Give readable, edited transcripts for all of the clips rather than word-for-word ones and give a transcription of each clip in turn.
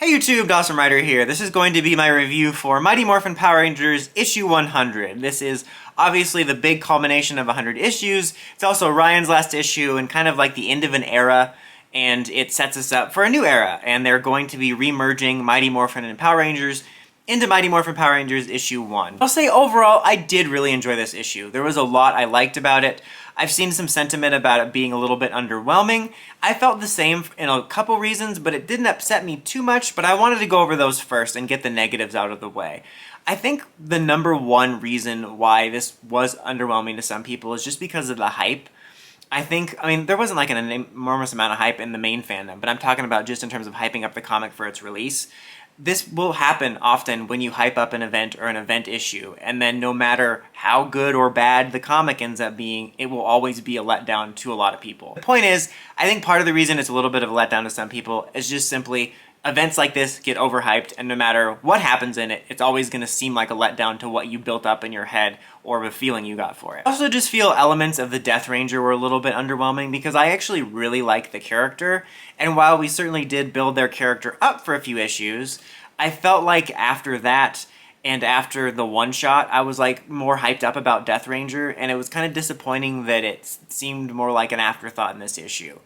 Hey YouTube, Dawson Rider here. This is going to be my review for Mighty Morphin Power Rangers issue 100. This is obviously the big culmination of 100 issues. It's also Ryan's last issue and kind of like the end of an era, and it sets us up for a new era, and they're going to be remerging Mighty Morphin and Power Rangers into Mighty Morphin Power Rangers issue 1. I'll say overall, I did really enjoy this issue. There was a lot I liked about it. I've seen some sentiment about it being a little bit underwhelming. I felt the same in a couple reasons, but it didn't upset me too much, but I wanted to go over those first and get the negatives out of the way. I think the number one reason why this was underwhelming to some people is just because of the hype. I mean, there wasn't like an enormous amount of hype in the main fandom, but I'm talking about just in terms of hyping up the comic for its release. This will happen often when you hype up an event or an event issue, and then no matter how good or bad the comic ends up being, it will always be a letdown to a lot of people. The point is, I think part of the reason it's a little bit of a letdown to some people is just simply events like this get overhyped, and no matter what happens in it, it's always going to seem like a letdown to what you built up in your head or the feeling you got for it. I also just feel elements of the Death Ranger were a little bit underwhelming because I actually really like the character, and while we certainly did build their character up for a few issues, I felt like after that and after the one-shot, I was like more hyped up about Death Ranger, and it was kind of disappointing that it seemed more like an afterthought in this issue.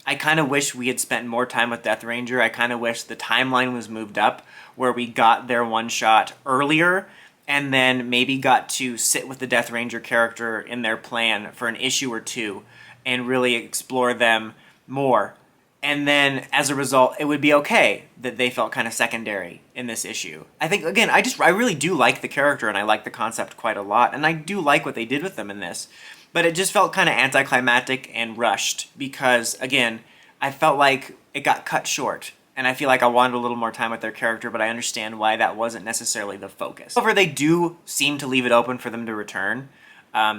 I kind of wish we had spent more time with Death Ranger. I kind of wish the timeline was moved up where we got their one-shot earlier and then maybe got to sit with the Death Ranger character in their plan for an issue or two and really explore them more. And then, as a result, it would be okay that they felt kind of secondary in this issue. I think, again, I really do like the character and I like the concept quite a lot, and I do like what they did with them in this. But it just felt kind of anticlimactic and rushed because, again, I felt like it got cut short. And I feel like I wanted a little more time with their character, but I understand why that wasn't necessarily the focus. However, they do seem to leave it open for them to return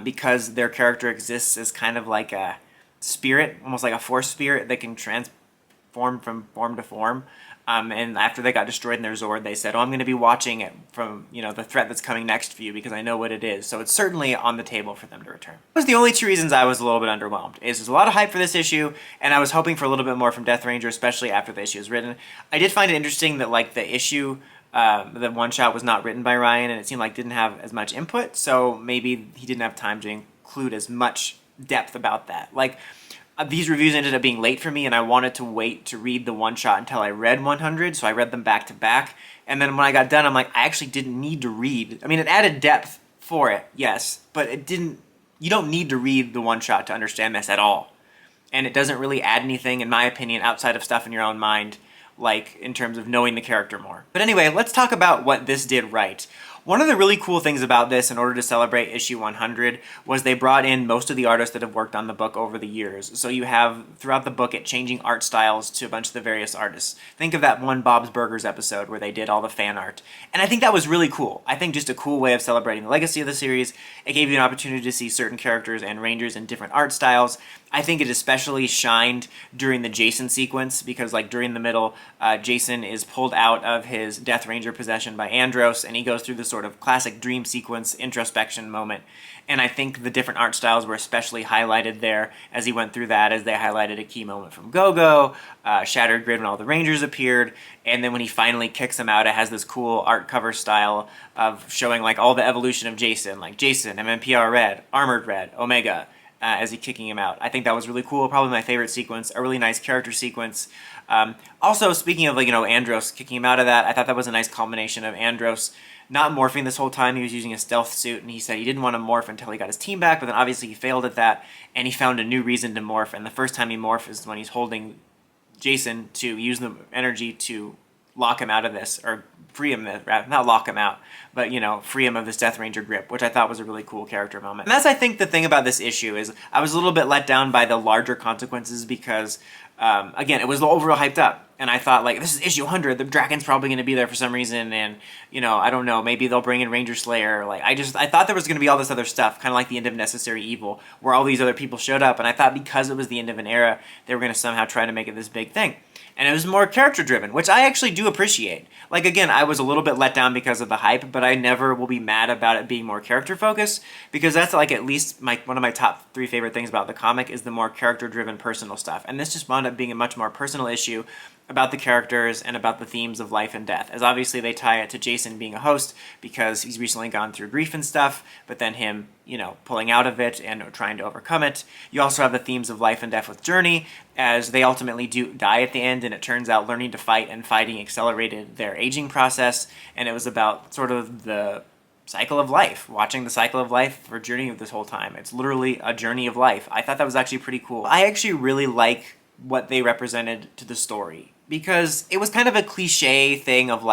because their character exists as kind of like a spirit, almost like a force spirit that can transform from form to form. And after they got destroyed in their Zord, they said, oh, I'm going to be watching it from, the threat that's coming next for you because I know what it is. So it's certainly on the table for them to return. Those are the only two reasons I was a little bit underwhelmed. There's a lot of hype for this issue, and I was hoping for a little bit more from Death Ranger, especially after the issue was written. I did find it interesting that, like, the issue, the one-shot was not written by Ryan, and it seemed like didn't have as much input, so maybe he didn't have time to include as much depth about that. Like, these reviews ended up being late for me, and I wanted to wait to read the one-shot until I read 100, so I read them back to back. And then when I got done, I'm like, I actually didn't need to read. I mean, it added depth for it, yes, but it didn't. You don't need to read the one-shot to understand this at all. And it doesn't really add anything, in my opinion, outside of stuff in your own mind, like in terms of knowing the character more. But anyway, let's talk about what this did right. One of the really cool things about this, in order to celebrate issue 100, was they brought in most of the artists that have worked on the book over the years. So you have, throughout the book, it changing art styles to a bunch of the various artists. Think of that one Bob's Burgers episode where they did all the fan art. And I think that was really cool. I think just a cool way of celebrating the legacy of the series. It gave you an opportunity to see certain characters and Rangers in different art styles. I think it especially shined during the Jason sequence because, like, during the middle, Jason is pulled out of his Death Ranger possession by Andros, and he goes through the sort of classic dream sequence introspection moment. And I think the different art styles were especially highlighted there as he went through that, as they highlighted a key moment from Go-Go, Shattered Grid when all the Rangers appeared, and then when he finally kicks him out, it has this cool art cover style of showing, like, all the evolution of Jason, like Jason, mmpr Red, Armored Red, Omega, as he's kicking him out. I think that was really cool, probably my favorite sequence, a really nice character sequence. Also, speaking of, like, Andros kicking him out of that, I thought that was a nice culmination of Andros not morphing this whole time. He was using a stealth suit, and he said he didn't want to morph until he got his team back, but then obviously he failed at that, and he found a new reason to morph, and the first time he morphs is when he's holding Jason to use the energy to lock him out of this, or free him, not lock him out, but, free him of this Death Ranger grip, which I thought was a really cool character moment. And that's, I think, the thing about this issue is I was a little bit let down by the larger consequences because, again, it was overall hyped up. And I thought, like, this is issue 100, the Draken's probably going to be there for some reason, and, I don't know, maybe they'll bring in Ranger Slayer. Like, I thought there was going to be all this other stuff, kind of like the end of Necessary Evil, where all these other people showed up, and I thought because it was the end of an era, they were going to somehow try to make it this big thing. And it was more character-driven, which I actually do appreciate. Like, again, I was a little bit let down because of the hype, but I never will be mad about it being more character-focused, because that's, like, at least one of my top 3 favorite things about the comic is the more character-driven personal stuff. And this just wound up being a much more personal issue about the characters and about the themes of life and death, as obviously they tie it to Jason being a host because he's recently gone through grief and stuff, but then him, pulling out of it and trying to overcome it. You also have the themes of life and death with Journey, as they ultimately do die at the end, and it turns out learning to fight and fighting accelerated their aging process, and it was about sort of the cycle of life, watching the cycle of life for Journey this whole time. It's literally a journey of life. I thought that was actually pretty cool. I actually really like what they represented to the story, because it was kind of a cliche thing of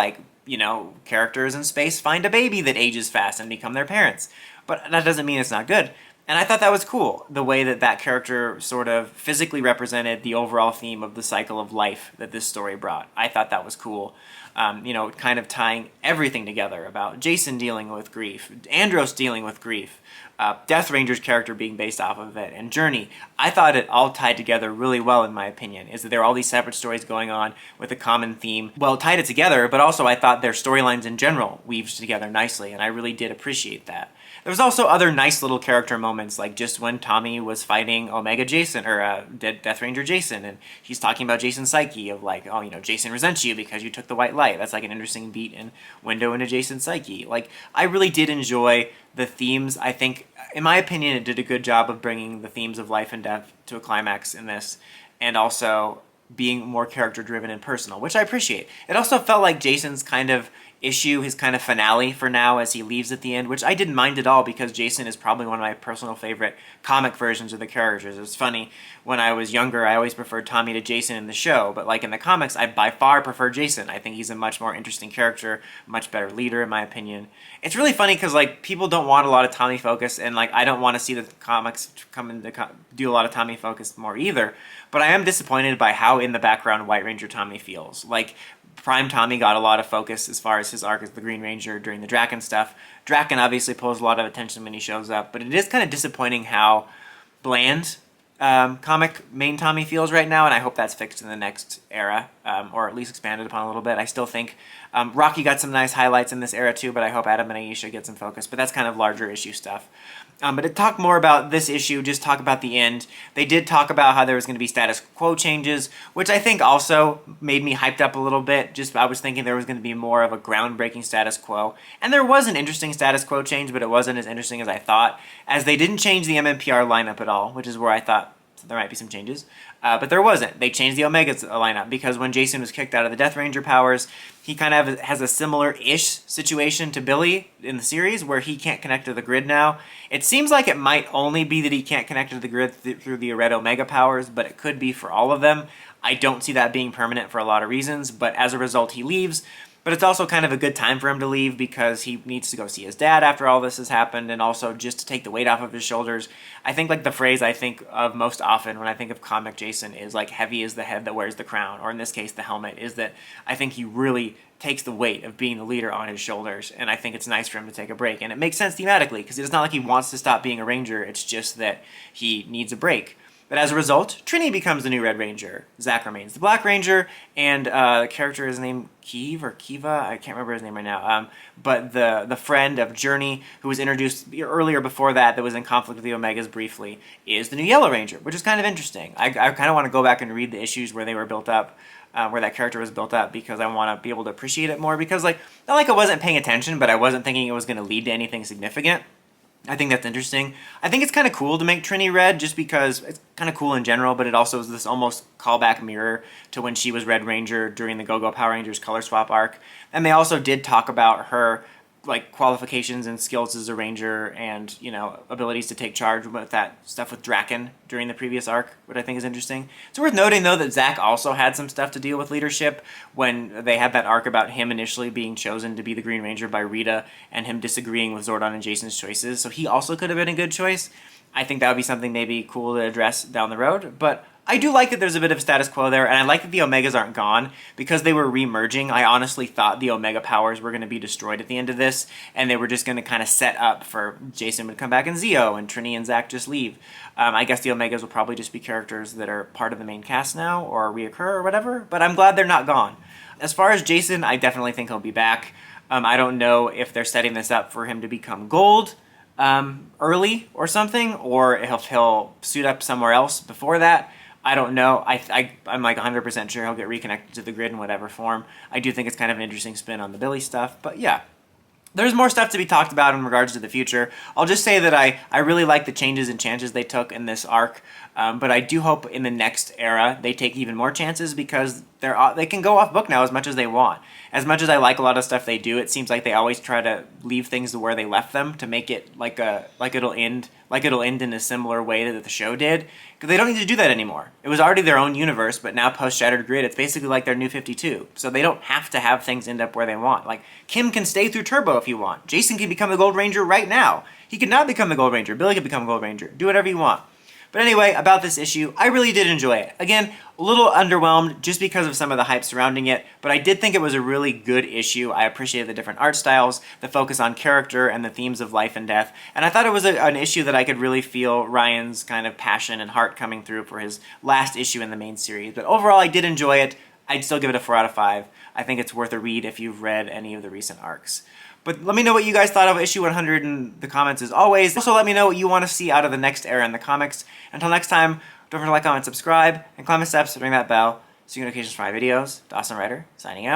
characters in space find a baby that ages fast and become their parents. But that doesn't mean it's not good. And I thought that was cool, the way that character sort of physically represented the overall theme of the cycle of life that this story brought. I thought that was cool. Kind of tying everything together about Jason dealing with grief, Andros dealing with grief, Death Ranger's character being based off of it, and Journey. I thought it all tied together really well, in my opinion, is that there are all these separate stories going on with a common theme. Well, it tied it together, but also I thought their storylines in general weaved together nicely, and I really did appreciate that. There was also other nice little character moments, like just when Tommy was fighting Omega Jason, or Death Ranger Jason, and he's talking about Jason's psyche of Jason resents you because you took the white light. That's like an interesting beat and window into Jason's psyche. I really did enjoy the themes. I think, in my opinion, it did a good job of bringing the themes of life and death to a climax in this, and also being more character driven and personal, which I appreciate. It also felt like Jason's kind of issue, his kind of finale for now as he leaves at the end, which I didn't mind at all, because Jason is probably one of my personal favorite comic versions of the characters. It's funny, when I was younger, I always preferred Tommy to Jason in the show, but in the comics, I by far prefer Jason. I think he's a much more interesting character, much better leader, in my opinion. It's really funny because people don't want a lot of Tommy focus, and I don't want to see the comics do a lot of Tommy focus more either, but I am disappointed by how in the background White Ranger Tommy feels. Prime Tommy got a lot of focus as far as his arc as the Green Ranger during the Draken stuff. Draken obviously pulls a lot of attention when he shows up, but it is kind of disappointing how bland comic main Tommy feels right now, and I hope that's fixed in the next era, or at least expanded upon a little bit. I still think Rocky got some nice highlights in this era too, but I hope Adam and Aisha get some focus, but that's kind of larger issue stuff. But to talk more about this issue, just talk about the end. They did talk about how there was going to be status quo changes, which I think also made me hyped up a little bit. I was thinking there was going to be more of a groundbreaking status quo. And there was an interesting status quo change, but it wasn't as interesting as I thought, as they didn't change the mmpr lineup at all, which is where I thought there might be some changes. But there wasn't. They changed the Omega's lineup, because when Jason was kicked out of the Death Ranger powers, he kind of has a similar-ish situation to Billy in the series, where he can't connect to the grid now. It seems like it might only be that he can't connect to the grid through the Red Omega powers, but it could be for all of them. I don't see that being permanent for a lot of reasons, but as a result, he leaves. But it's also kind of a good time for him to leave, because he needs to go see his dad after all this has happened, and also just to take the weight off of his shoulders. I think the phrase I think of most often when I think of comic Jason is heavy is the head that wears the crown, or in this case the helmet, is that I think he really takes the weight of being the leader on his shoulders, and I think it's nice for him to take a break. And it makes sense thematically, because it's not like he wants to stop being a ranger, it's just that he needs a break. But as a result, Trini becomes the new Red Ranger. Zach remains the Black Ranger, and the character is named Kiva, I can't remember his name right now, but the friend of Journey, who was introduced earlier before that was in conflict with the Omegas briefly, is the new Yellow Ranger, which is kind of interesting. I kind of want to go back and read the issues where they were built up, where that character was built up, because I want to be able to appreciate it more, because not I wasn't paying attention, but I wasn't thinking it was going to lead to anything significant. I think that's interesting. I think it's kind of cool to make Trini red, just because it's kind of cool in general, but it also is this almost callback mirror to when she was Red Ranger during the Go-Go Power Rangers color swap arc. And they also did talk about her qualifications and skills as a ranger, and abilities to take charge with that stuff with Draken during the previous arc, which I think is interesting. It's worth noting though that Zach also had some stuff to deal with leadership when they had that arc about him initially being chosen to be the Green Ranger by Rita, and him disagreeing with Zordon and Jason's choices, so he also could have been a good choice. I think that would be something maybe cool to address down the road, but I do like that there's a bit of status quo there, and I like that the Omegas aren't gone, because they were re-merging. I honestly thought the Omega powers were going to be destroyed at the end of this, and they were just going to kind of set up for Jason would come back in Zeo, and Trini and Zach just leave. I guess the Omegas will probably just be characters that are part of the main cast now, or reoccur, or whatever, but I'm glad they're not gone. As far as Jason, I definitely think he'll be back. I don't know if they're setting this up for him to become gold early or something, or if he'll suit up somewhere else before that. I don't know. I'm like 100% sure he'll get reconnected to the grid in whatever form. I do think it's kind of an interesting spin on the Billy stuff, but yeah. There's more stuff to be talked about in regards to the future. I'll just say that I really like the changes and chances they took in this arc, but I do hope in the next era they take even more chances because they can go off book now as much as they want. As much as I like a lot of stuff they do, it seems like they always try to leave things to where they left them to make it like it'll end in a similar way that the show did. Because they don't need to do that anymore. It was already their own universe, but now post Shattered Grid, it's basically like their New 52. So they don't have to have things end up where they want. Like Kim can stay through Turbo if you want. Jason can become the Gold Ranger right now. He could not become the Gold Ranger. Billy could become a Gold Ranger. Do whatever you want. But anyway, about this issue, I really did enjoy it. Again, a little underwhelmed just because of some of the hype surrounding it, but I did think it was a really good issue. I appreciated the different art styles, the focus on character, and the themes of life and death, and I thought it was an issue that I could really feel Ryan's kind of passion and heart coming through for his last issue in the main series. But overall, I did enjoy it. I'd still give it a 4 out of 5. I think it's worth a read if you've read any of the recent arcs. But let me know what you guys thought of issue 100 in the comments as always. Also, let me know what you want to see out of the next era in the comics. Until next time, don't forget to like, comment, subscribe, and climb the steps to ring that bell so you get notifications for my videos. Dawson Ryder, signing out.